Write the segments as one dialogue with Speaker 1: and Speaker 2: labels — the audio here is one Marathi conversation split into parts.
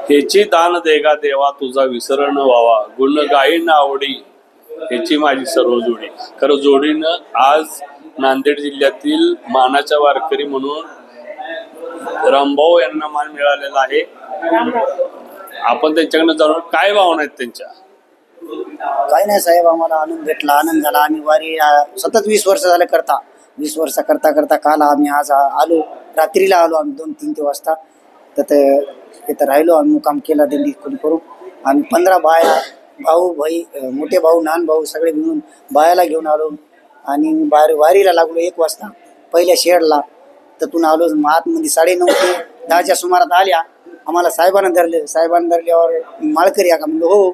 Speaker 1: हेची दान देगा देवा तुझा विसर न व्हावा, गुण गाईन आवडी ह्याची माझी सर्व जोडी. खरं जोडीनं आज नांदेड जिल्ह्यातील मानाच्या वारकरी म्हणून रामभाऊ यांना मान मिळालेला आहे. आपण त्यांच्याकडनं जाणून काय भावना आहेत त्यांच्या.
Speaker 2: काही नाही साहेब, आम्हाला आनंद भेटला, आनंद झाला. आम्ही वारी सतत 20 वर्ष झाले करता. 20 वर्ष करता काल आम्ही आज आलो, रात्रीला आलो आम्ही 2-3 वाजता. तर तिथं राहिलो आम्ही, मुक्काम केला दिल्ली करून. आम्ही 15 बाया, भाऊ भाई, मोठे भाऊ, लहान भाऊ सगळे मिळून बायाला घेऊन आलो आणि वारीला लागलो 1 वाजता पहिल्या शेडला. तिथून आलो आतमध्ये 9:30 ते 10च्या सुमारात आल्या. आम्हाला साहेबांना धरल्यावर माळकरी का म्हणलं हो.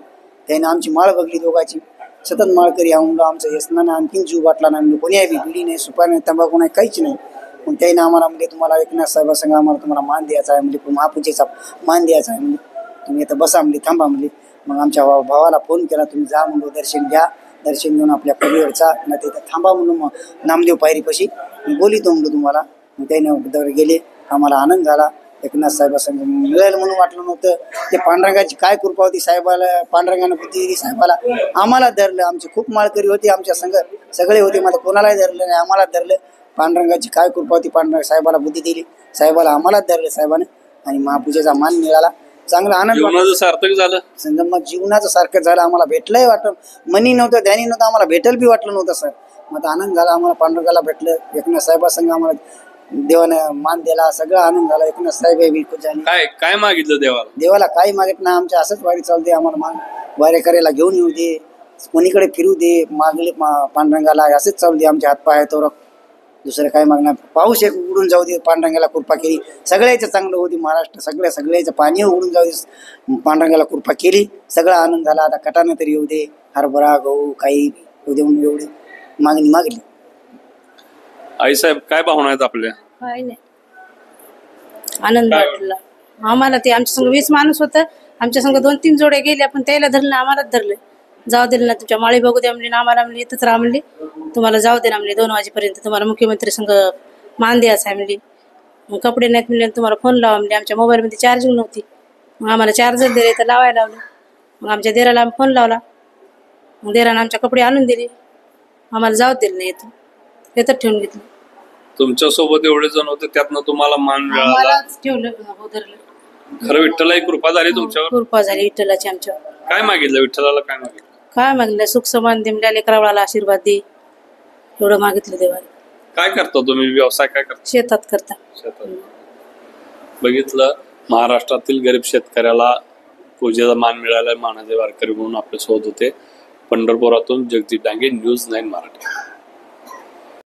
Speaker 2: त्याने आमची माळ बघली दोघाची, सतत माळकरी हा म्हणलं. आमचं यशनानं आणखीन जीव वाटला नाही म्हणलं. कोणी आहे बिडी नाही, सुपारी नाही, तंबाखू नाही, काहीच नाही. मग त्याने आम्हाला म्हणजे तुम्हाला एकनाथ साहेबांसंग आम्हाला तुम्हाला मान द्यायचा आहे म्हणजे, महापूजेचा मान द्यायचा आहे म्हणजे, तुम्ही इथं बसा म्हणजे, थांबा म्हणजे. मग आमच्या भावाला फोन केला, तुम्ही जा म्हणलो, दर्शन घ्या, दर्शन घेऊन आपल्या परिवारचा नाही तिथं थांबा म्हणून. मग नामदेव पायरीपाशी मी बोलितो म्हणलो तुम्हाला. मग त्याने गेले. आम्हाला आनंद झाला. एकनाथ साहेबांसंग मिळेल म्हणून वाटलं नव्हतं. ते पांडुरंगाची काय कृपा होती साहेबाला, पांडुरंगानं बुद्धी दिली साहेबाला. आम्हाला धरलं. आमचे खूप माळकरी होते आमच्या संघ, सगळे होते. मला कोणालाही धरलं नाही, आम्हाला धरलं. पांडुरंगाची काय कृपा होती, पांडुरंग साहेबाला बुद्धी दिली, साहेबाला आम्हालाच धरलं साहेबाने. आणि महापूजेचा मान मिळाला. चांगला आनंद
Speaker 1: सार्थक झालं.
Speaker 2: मग जीवनाचं सारखं झालं. आम्हाला भेटलंही वाटलं, मनी नव्हतं, ध्यानी नव्हतं, आम्हाला भेटल बी वाटलं नव्हतं सर. मग आनंद झाला आम्हाला, पांडुरंगाला भेटलं. एकनाथ साहेबांसंग आम्हाला देवानं मान दिला, सगळा आनंद झाला. एकनाथ साहेब बिलकुल झाले.
Speaker 1: काय मागितलं
Speaker 2: देवाला काही मागित ना. आमच्या असंच वारी चालते. आम्हाला मान वारे करायला घेऊन येऊ दे, कोणीकडे फिरू दे, मागले पांडुरंगाला असंच चालू दे. आमच्या हातपाय तो दुसरं काय मागणार. पाऊस एक उडून जाऊ दे, पांडुरंगाला कृपा केली. सगळ्याचं चांगलं होती महाराष्ट्र, सगळ्याचं पाणी उडून जाऊ दे, पांडुरंगाला कृपा केली. सगळा आनंद झाला. आता कटानं तरी येऊ दे, हरभरा गहू काही येऊ दे म्हणून एवढी मागणी मागली.
Speaker 1: आई साहेब काय भावना आहेत आपल्या.
Speaker 3: काय नाही, आनंद वाटला आम्हाला. ते आमच्या संग 20 माणूस होतं. आमच्या संग 2-3 जोड्या गेल्या, पण त्याला धरलं, आम्हालाच धरलं. जाऊ दिलं ना, तुमच्या माळी बघू द्या म्हणले ना, आम्हाला म्हणले इथंच राहा म्हणले, तुम्हाला जाऊ दे ना म्हणले, 2 वाजेपर्यंत तुम्हाला मुख्यमंत्री संघ मान द्यायचा आहे म्हणले. मग कपडे नाहीत म्हणले, तुम्हाला फोन लावा म्हणले. आमच्या मोबाईलमध्ये चार्जिंग नव्हती, मग आम्हाला चार्जर दिले तर लावायला लावलं. मग आमच्या देराला फोन लावला, मग देरानं आमच्या कपडे आणून दिले. आम्हाला जाऊ दिलं नाही, येतात ठेवून घेतलं.
Speaker 1: तुमच्या सोबत एवढे जण होते, त्यातनं तुम्हाला मान मिळाला,
Speaker 3: ठेवलं, धरलं.
Speaker 1: खरं विठ्ठलाची कृपा झाली तुमच्यावर.
Speaker 3: कृपा झाली विठ्ठलाची आमच्यावर.
Speaker 1: काय मागितलं विठ्ठलाला, काय मागितलं?
Speaker 3: काय मागितलं, सुख समाधान दे, लेकरावळाला आशीर्वाद दे, एवढं मागितलं देवाला.
Speaker 1: काय करता तुम्ही, व्यवसाय काय करता?
Speaker 3: शेतात करता.
Speaker 1: शेतात. बघितलं, महाराष्ट्रातील गरीब शेतकऱ्याला पूजेचा मान मिळाला. मानाचे वारकरी म्हणून आपल्या सोबत होते. पंढरपुरातून जगदीश डांगे, न्यूज 9 मराठी.